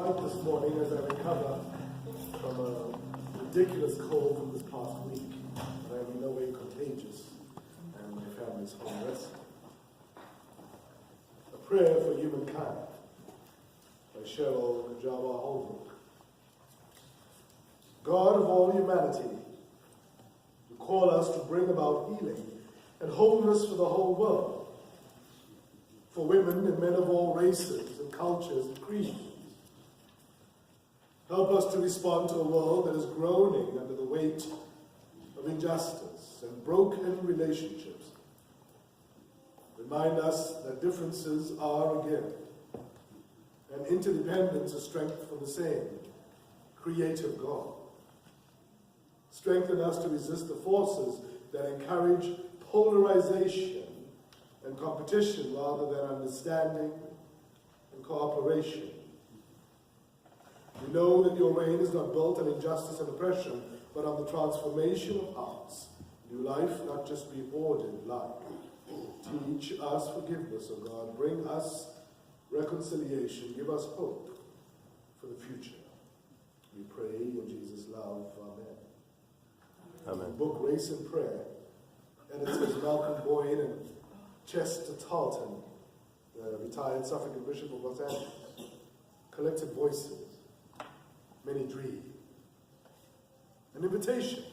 fight this morning as I recover from a ridiculous cold from this past week. I am in no way contagious, and my family is home resting. A Prayer for Humankind by Cheryl Kajawa Holbrook. God of all humanity, you call us to bring about healing and wholeness for the whole world, for women and men of all races and cultures and creeds. Help us to respond to a world that is groaning under the weight of injustice and broken relationships. Remind us that differences are a gift, and interdependence a strength from the same creative God. Strengthen us to resist the forces that encourage polarization and competition rather than understanding and cooperation. We know that your reign is not built on injustice and oppression, but on the transformation of hearts. New life, not just reordered life. Teach us forgiveness, O God. Bring us reconciliation. Give us hope for the future. We pray in Jesus' love. Amen. Amen. The book Grace and Prayer, editors Malcolm Boyd and Chester Talton, the retired Suffragan Bishop of Los Angeles. Collected voices, many dream. An invitation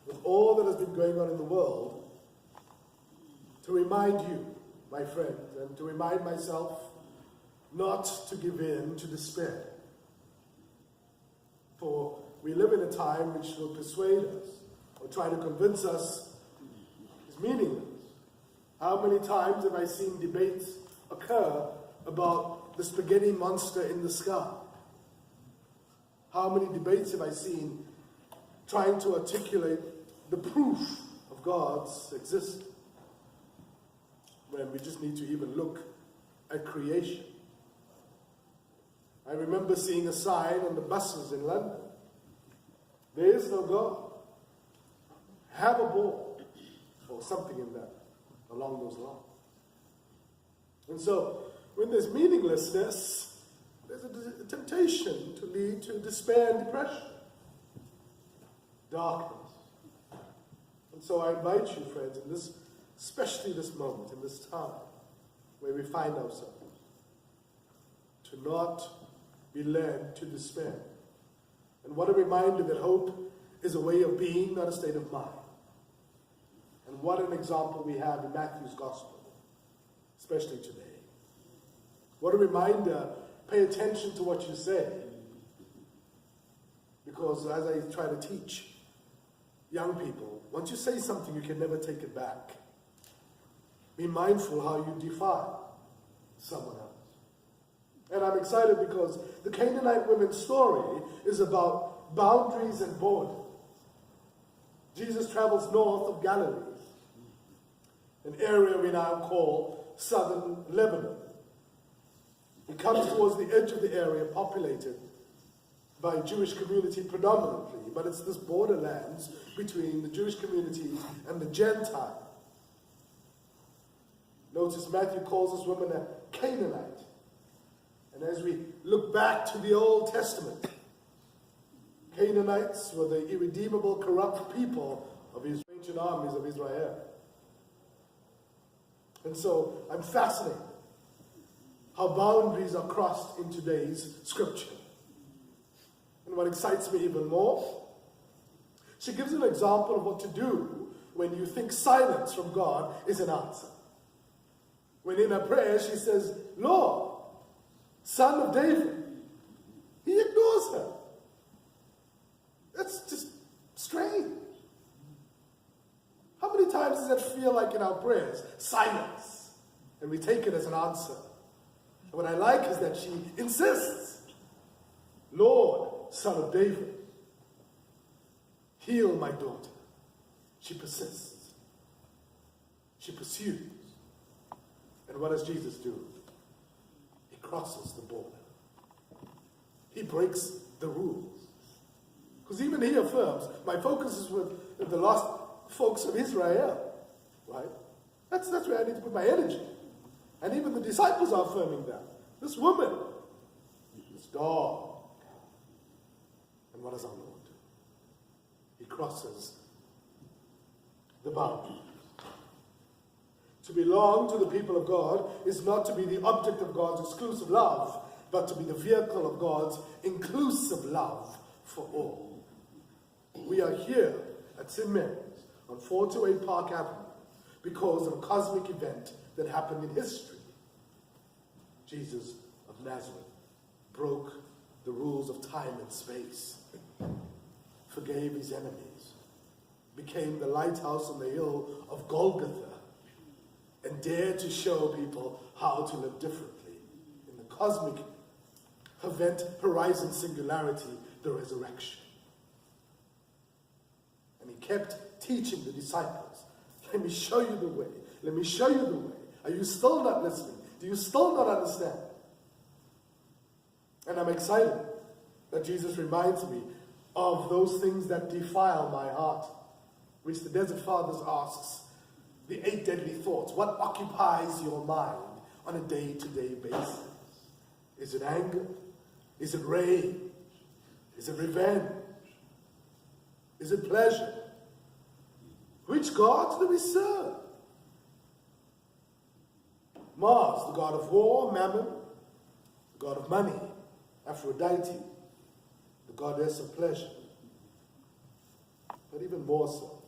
with all that has been going on in the world to remind you, my friend, and to remind myself not to give in to despair. For we live in a time which will persuade us or try to convince us is meaningless. How many times have I seen debates occur about the spaghetti monster in the sky? How many debates have I seen trying to articulate the proof of God's existence, when we just need to even look at creation? I remember seeing a sign on the buses in London. There is no God. Have a ball, or something in that, along those lines. And so, when there's meaninglessness, there's a temptation to lead to despair and depression, darkness. And so I invite you, friends, in this, especially this moment, in this time where we find ourselves, to not be led to despair. And what a reminder that hope is a way of being, not a state of mind. And what an example we have in Matthew's Gospel, especially today. What a reminder, pay attention to what you say. Because as I try to teach young people, once you say something, you can never take it back. Be mindful how you defile someone else. And I'm excited because the Canaanite women's story is about boundaries and borders. Jesus travels north of Galilee, an area we now call southern Lebanon. He comes towards the edge of the area populated by a Jewish community predominantly, but it's this borderlands between the Jewish community and the Gentile. Notice Matthew calls this woman a Canaanite. And as we look back to the Old Testament, Canaanites were the irredeemable, corrupt people of the ancient armies of Israel. And so I'm fascinated how boundaries are crossed in today's scripture. And what excites me even more, she gives an example of what to do when you think silence from God is an answer. When in her prayer she says, Lord, Son of David, he ignores her. That's just strange. How many times does that feel like in our prayers? Silence. And we take it as an answer. And what I like is that she insists, Lord, Son of David, heal my daughter. She persists. She pursues. And what does Jesus do? He crosses the border. He breaks the rules. Because even he affirms, my focus is with the lost folks of Israel, right? That's where I need to put my energy. And even the disciples are affirming that. This woman, this dog. And what does our Lord do? He crosses the boundary. To belong to the people of God is not to be the object of God's exclusive love, but to be the vehicle of God's inclusive love for all. We are here at St. Mary's on 428 Park Avenue because of a cosmic event that happened in history. Jesus of Nazareth broke the rules of time and space, forgave his enemies, became the lighthouse on the hill of Golgotha, and dared to show people how to live differently in the cosmic event, horizon singularity, the resurrection. And he kept teaching the disciples, let me show you the way. Let me show you the way. Are you still not listening? Do you still not understand? And I'm excited that Jesus reminds me of those things that defile my heart, which the Desert Fathers asks, the 8 deadly thoughts. What occupies your mind on a day-to-day basis? Is it anger? Is it rage? Is it revenge? Is it pleasure? Which gods do we serve? Mars, the god of war, Mammon, the god of money, Aphrodite, the goddess of pleasure. But even more so,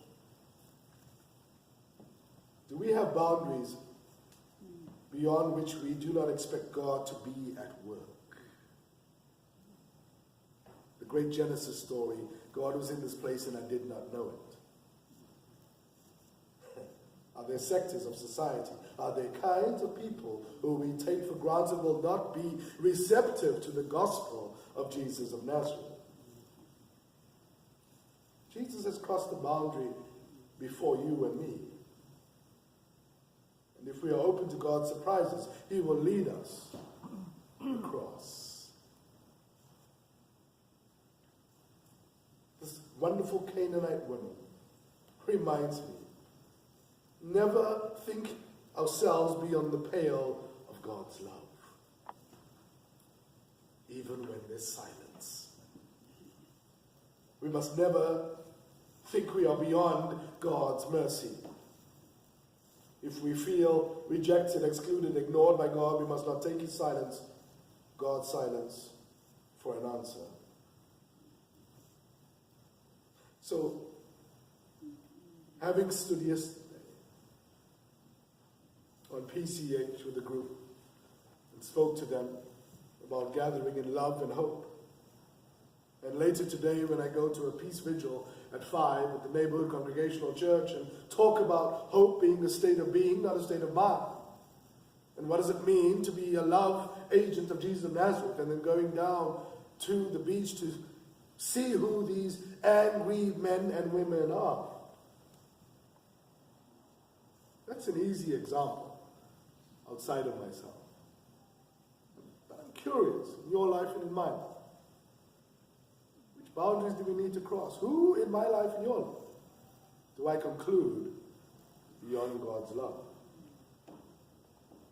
do we have boundaries beyond which we do not expect God to be at work? The great Genesis story, God was in this place and I did not know it. Are there sectors of society? Are there kinds of people who we take for granted will not be receptive to the gospel of Jesus of Nazareth? Jesus has crossed the boundary before you and me. And if we are open to God's surprises, he will lead us across. This wonderful Canaanite woman reminds me, never think ourselves beyond the pale of God's love, even when there's silence. We must never think we are beyond God's mercy. If we feel rejected, excluded, ignored by God, we must not take his silence, God's silence, for an answer. So, having stood yesterday on PCH with a group and spoke to them about gathering in love and hope, and later today when I go to a peace vigil at 5 at the neighborhood congregational church and talk about hope being a state of being, not a state of mind. And what does it mean to be a love agent of Jesus of Nazareth, and then going down to the beach to see who these angry men and women are. That's an easy example outside of myself. But I'm curious, in your life and in mine, which boundaries do we need to cross? Who in my life and your life do I conclude beyond God's love?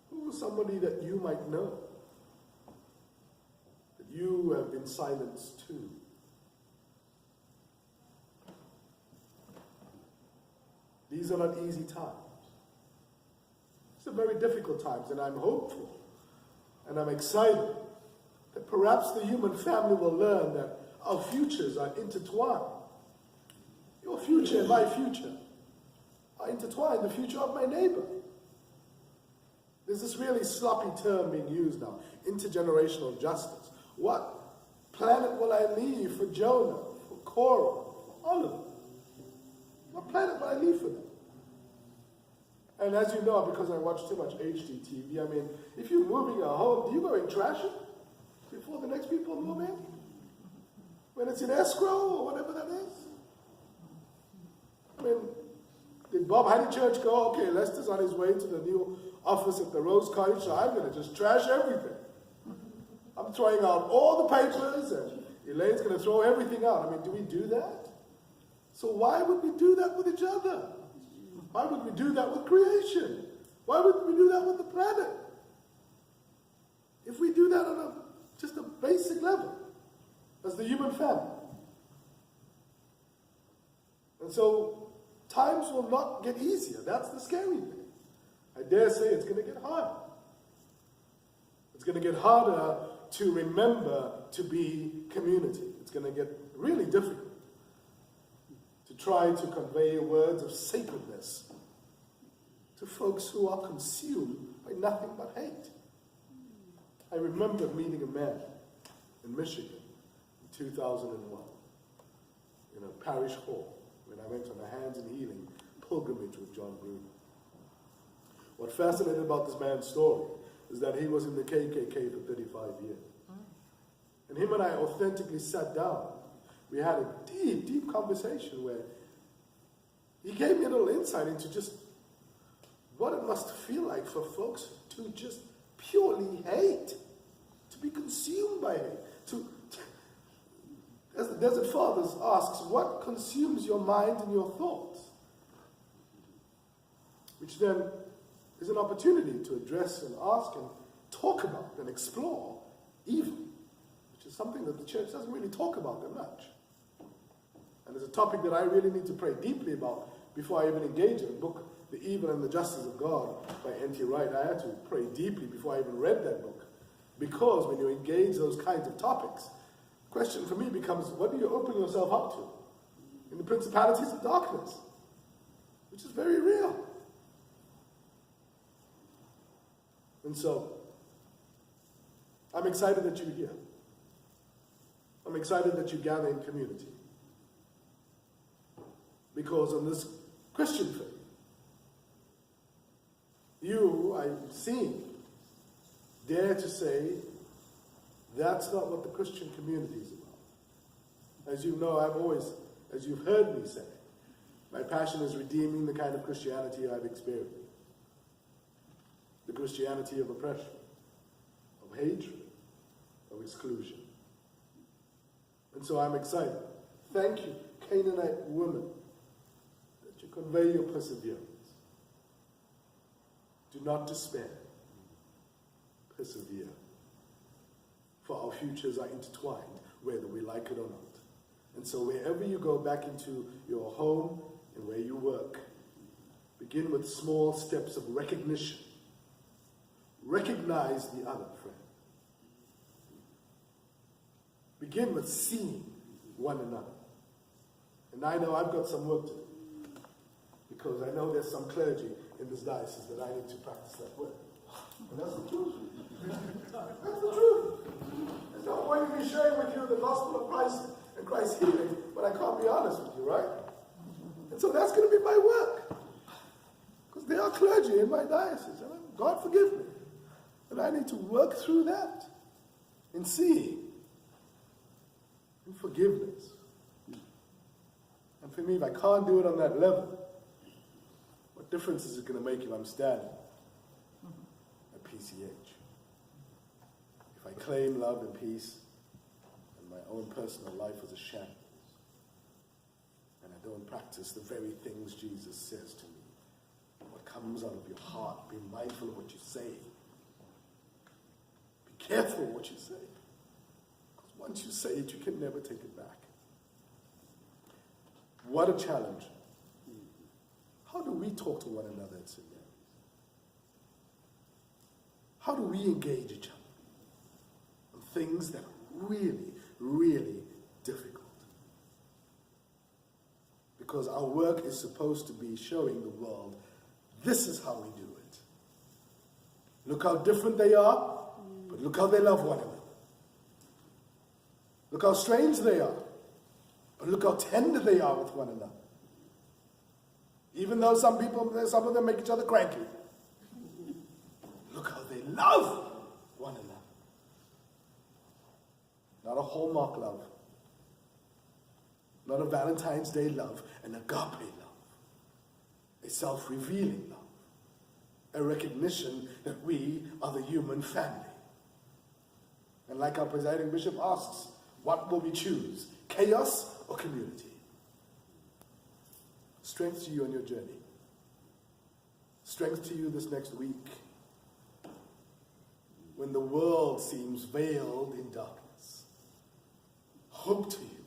Who is somebody that you might know, that you have been silenced to? These are not easy times. These are very difficult times, and I'm hopeful and I'm excited that perhaps the human family will learn that our futures are intertwined. Your future and my future are intertwined, the future of my neighbor. There's this really sloppy term being used now, intergenerational justice. What planet will I leave for Jonah, for Korah, for all of them? What planet will I leave for them? And as you know, because I watch too much HDTV, I mean, if you're moving a home, do you go and trash it before the next people move in? When it's in escrow or whatever that is? I mean, did Bob Honeychurch go, okay, Lester's on his way to the new office at the Rose Cottage, so I'm going to just trash everything. I'm throwing out all the papers, and Elaine's going to throw everything out. I mean, do we do that? So why would we do that with each other? Why would we do that with creation? Why would we do that with the planet? if we do that on just a basic level, as the human family. And so, times will not get easier. That's the scary thing. I dare say it's going to get harder. It's going to get harder to remember to be community. It's going to get really difficult to try to convey words of sacredness to folks who are consumed by nothing but hate. I remember meeting a man in Michigan in 2001 in a parish hall when I went on a Hands and Healing pilgrimage with John Bruno. What fascinated about this man's story is that he was in the KKK for 35 years. And him and I authentically sat down. We had a deep, deep conversation where he gave me a little insight into just what it must feel like for folks to just purely hate, to be consumed by hate. As the Desert Fathers asks, what consumes your mind and your thoughts? Which then is an opportunity to address and ask and talk about and explore evil, which is something that the church doesn't really talk about that much. And it's a topic that I really need to pray deeply about before I even engage in the book, The Evil and the Justice of God by N.T. Wright. I had to pray deeply before I even read that book, because when you engage those kinds of topics, the question for me becomes, what do you open yourself up to in the principalities of darkness, which is very real. And so, I'm excited that you're here. I'm excited that you gather in community. Because on this Christian faith, you, I've seen, dare to say, that's not what the Christian community is about. As you know, I've always, as you've heard me say, my passion is redeeming the kind of Christianity I've experienced. The Christianity of oppression, of hatred, of exclusion. And so I'm excited. Thank you, Canaanite woman, that you convey your perseverance. Do not despair. Persevere. For our futures are intertwined, whether we like it or not. And so wherever you go back into your home and where you work, begin with small steps of recognition. Recognize the other friend. Begin with seeing one another. And I know I've got some work to do, because I know there's some clergy in this diocese that I need to practice that with. And that's the truth. That's the truth. There's no point in me sharing with you the gospel of Christ and Christ's healing, but I can't be honest with you, right? And so that's going to be my work. Because there are clergy in my diocese. And God forgive me. But I need to work through that in seeing, in forgiveness. And for me, if I can't do it on that level, what difference is it going to make if I'm standing at PCH? If I claim love and peace and my own personal life as a shambles, and I don't practice the very things Jesus says to me, what comes out of your heart, be mindful of what you say. Be careful what you say. Because once you say it, you can never take it back. What a challenge. How do we talk to one another at St. Mary's? How do we engage each other on things that are really, really difficult? Because our work is supposed to be showing the world, this is how we do it. Look how different they are, but look how they love one another. Look how strange they are, but look how tender they are with one another. Even though some of them make each other cranky. Look how they love one another. Not a Hallmark love. Not a Valentine's Day love, an agape love. A self-revealing love. A recognition that we are the human family. And like our presiding bishop asks, what will we choose? Chaos or community? Strength to you on your journey. Strength to you this next week. when the world seems veiled in darkness. Hope to you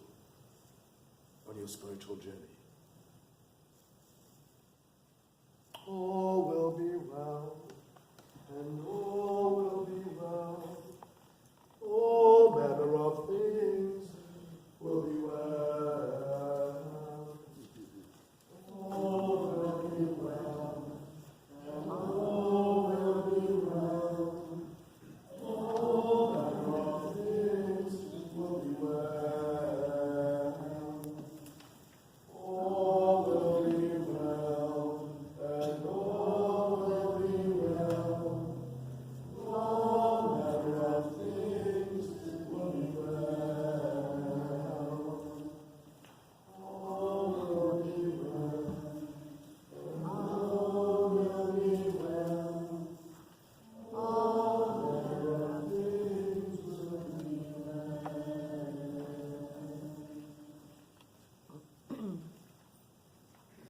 on your spiritual journey. Oh.